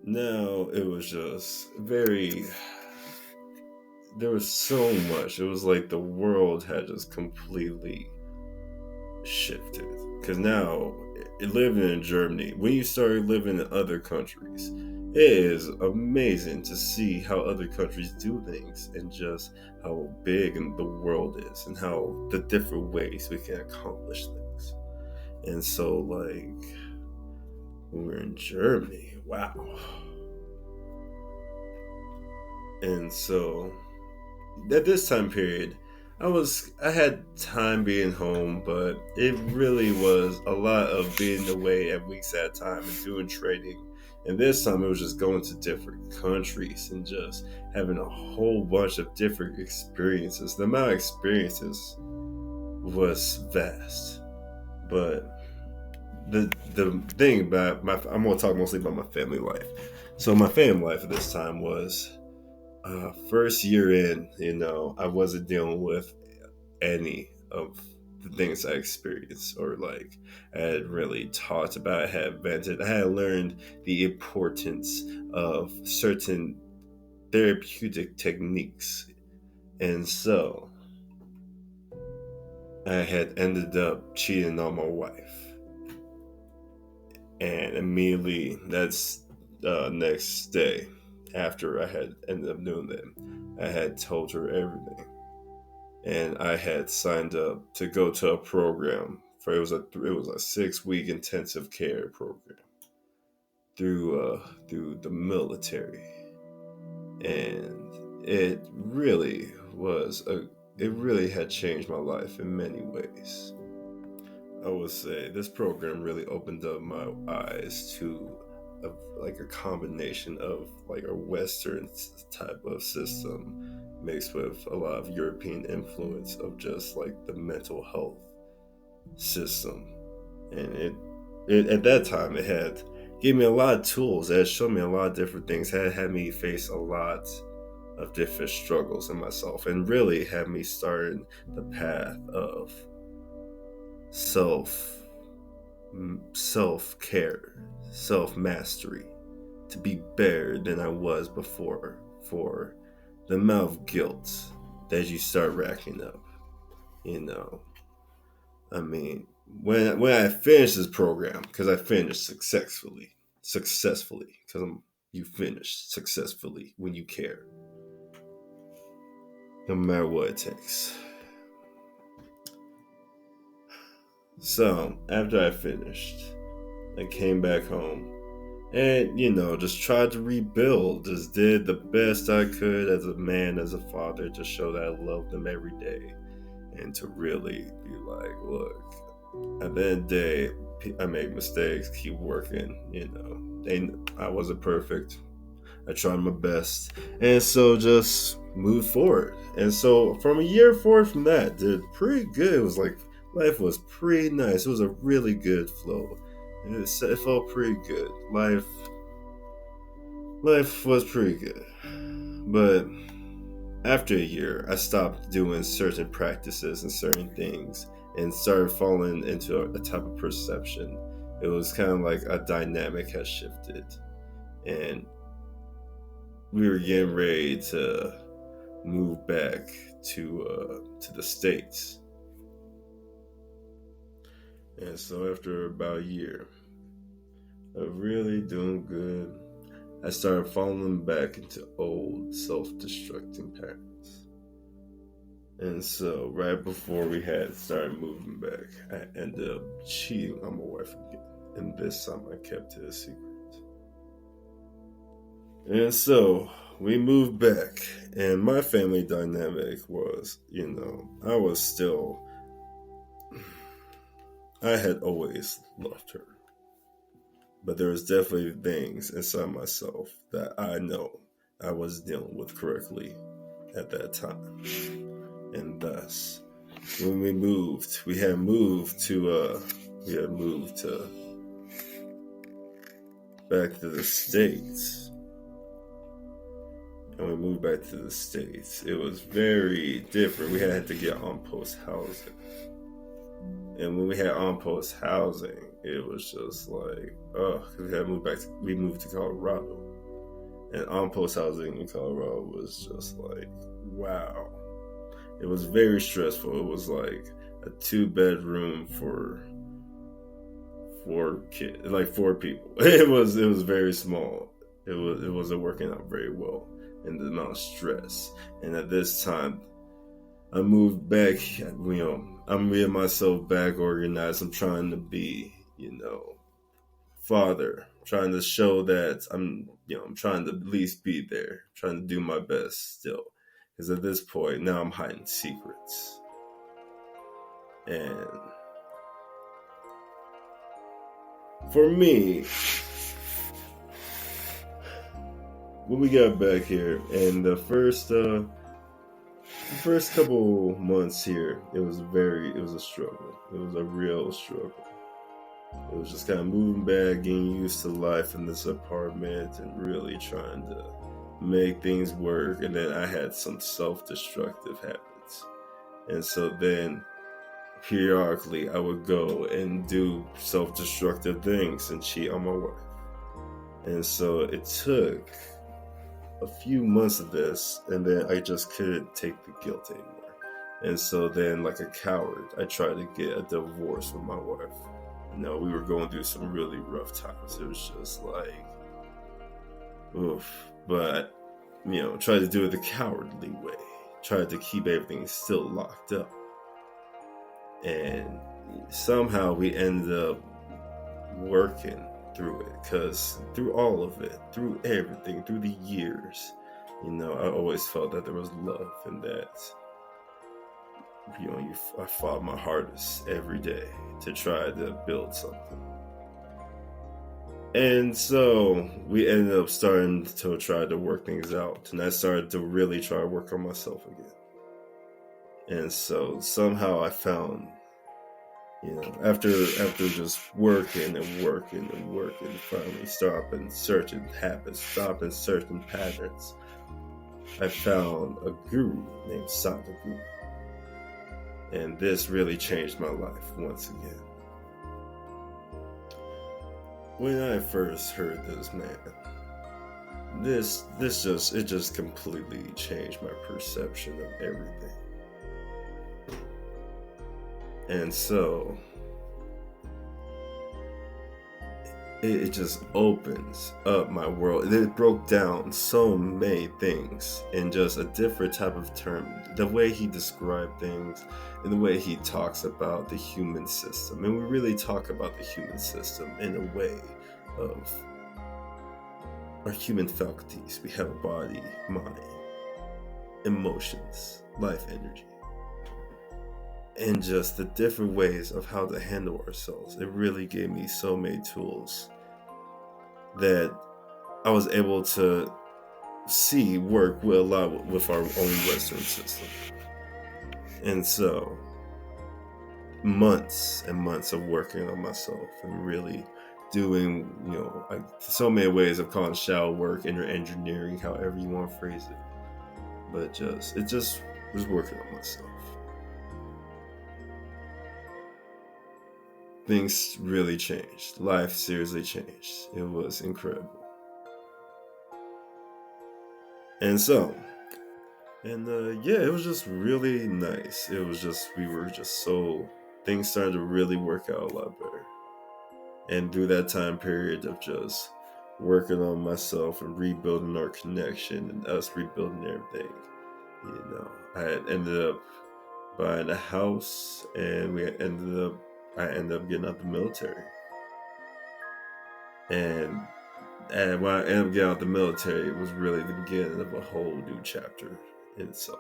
Now it was just very. There was so much. It was like the world had just completely shifted. Because now, living in Germany, when you start living in other countries, it is amazing to see how other countries do things and just how big the world is and how the different ways we can accomplish things. And so, like, when we're in Germany, wow. And so, at this time period, I had time being home, but it really was a lot of being away at weeks at a time and doing trading. And this time it was just going to different countries and just having a whole bunch of different experiences. The amount of experiences was vast. But the thing about I'm gonna talk mostly about my family life. So my family life at this time was first year in, I wasn't dealing with any of the things I experienced or like I had really talked about, I had vented, I had learned the importance of certain therapeutic techniques. And so I had ended up cheating on my wife. And immediately, that's next day after I had ended up doing that, I had told her everything. And I had signed up to go to a program for it was a 6 week intensive care program through the military, and it really had changed my life in many ways. I would say this program really opened up my eyes to like a combination of like a Western type of system mixed with a lot of European influence of just like the mental health system. And it at that time it had gave me a lot of tools. It had shown me a lot of different things. It had me face a lot of different struggles in myself and really had me starting the path of self self care, self mastery, to be better than I was before for the amount of guilt that you start racking up. You know, I mean, when I finished this program, because I finished successfully, because you finish successfully when you care, no matter what it takes. So after I finished, I came back home and, just tried to rebuild. Just did the best I could as a man, as a father, to show that I loved them every day. And to really be like, look, at the end of the day, I made mistakes, keep working. I wasn't perfect. I tried my best. And so just moved forward. And so from a year forward from that, did pretty good. It was like life was pretty nice. It was a really good flow. It felt pretty good. Life was pretty good. But after a year, I stopped doing certain practices and certain things and started falling into a type of perception. It was kind of like a dynamic had shifted. And we were getting ready to move back to the States. And so after about a year of really doing good, I started falling back into old self-destructing patterns. And so right before we had started moving back, I ended up cheating on my wife again. And this time I kept it a secret. And so we moved back, and my family dynamic was, I had always loved her. But there was definitely things inside myself that I know I was dealing with correctly at that time. And thus, when we had moved to back to the States. And we moved back to the States. It was very different. We had to get on post housing. And when we had on post housing, it was just like, we moved to Colorado. And on-post housing in Colorado was just like, wow. It was very stressful. It was like a 2-bedroom for 4 kids, like 4 people. It was very small. It wasn't working out very well, and the amount of stress. And at this time, I moved back. I'm getting myself back organized. I'm trying to be, father. I'm trying to show that I'm trying to at least be there. I'm trying to do my best still, because at this point now I'm hiding secrets. And for me, when we got back here, and the first couple months here, it was a struggle. It was a real struggle. It was just kind of moving back, getting used to life in this apartment, and really trying to make things work. And then I had some self-destructive habits, and so then periodically I would go and do self-destructive things and cheat on my wife. And so it took a few months of this, and then I just couldn't take the guilt anymore. And so then, like a coward, I tried to get a divorce from my wife. We were going through some really rough times. It was just like, oof. But, tried to do it the cowardly way. Tried to keep everything still locked up. And somehow we ended up working through it, because through all of it, through everything, through the years, I always felt that there was love, and that I fought my hardest every day to try to build something. And so we ended up starting to try to work things out, and I started to really try to work on myself again. And so somehow I found, after just working and working and working, finally stopping certain habits, stopping certain patterns, I found a guru named Sadhguru. And this really changed my life once again. When I first heard this man, it just completely changed my perception of everything. And so it just opens up my world. It broke down so many things in just a different type of term. The way he described things and the way he talks about the human system. And we really talk about the human system in a way of our human faculties. We have a body, mind, emotions, life energy, and just the different ways of how to handle ourselves. It really gave me so many tools that I was able to see work with a lot with our own Western system. And so months and months of working on myself and really doing, so many ways of calling shadow work, inner engineering, however you want to phrase it. But it just was working on myself. Things really changed. Life seriously changed. It was incredible. And so, it was just really nice. It was just, things started to really work out a lot better. And through that time period of just working on myself and rebuilding our connection and us rebuilding everything, I had ended up buying a house, and I ended up getting out the military. And when I ended up getting out the military, it was really the beginning of a whole new chapter in itself.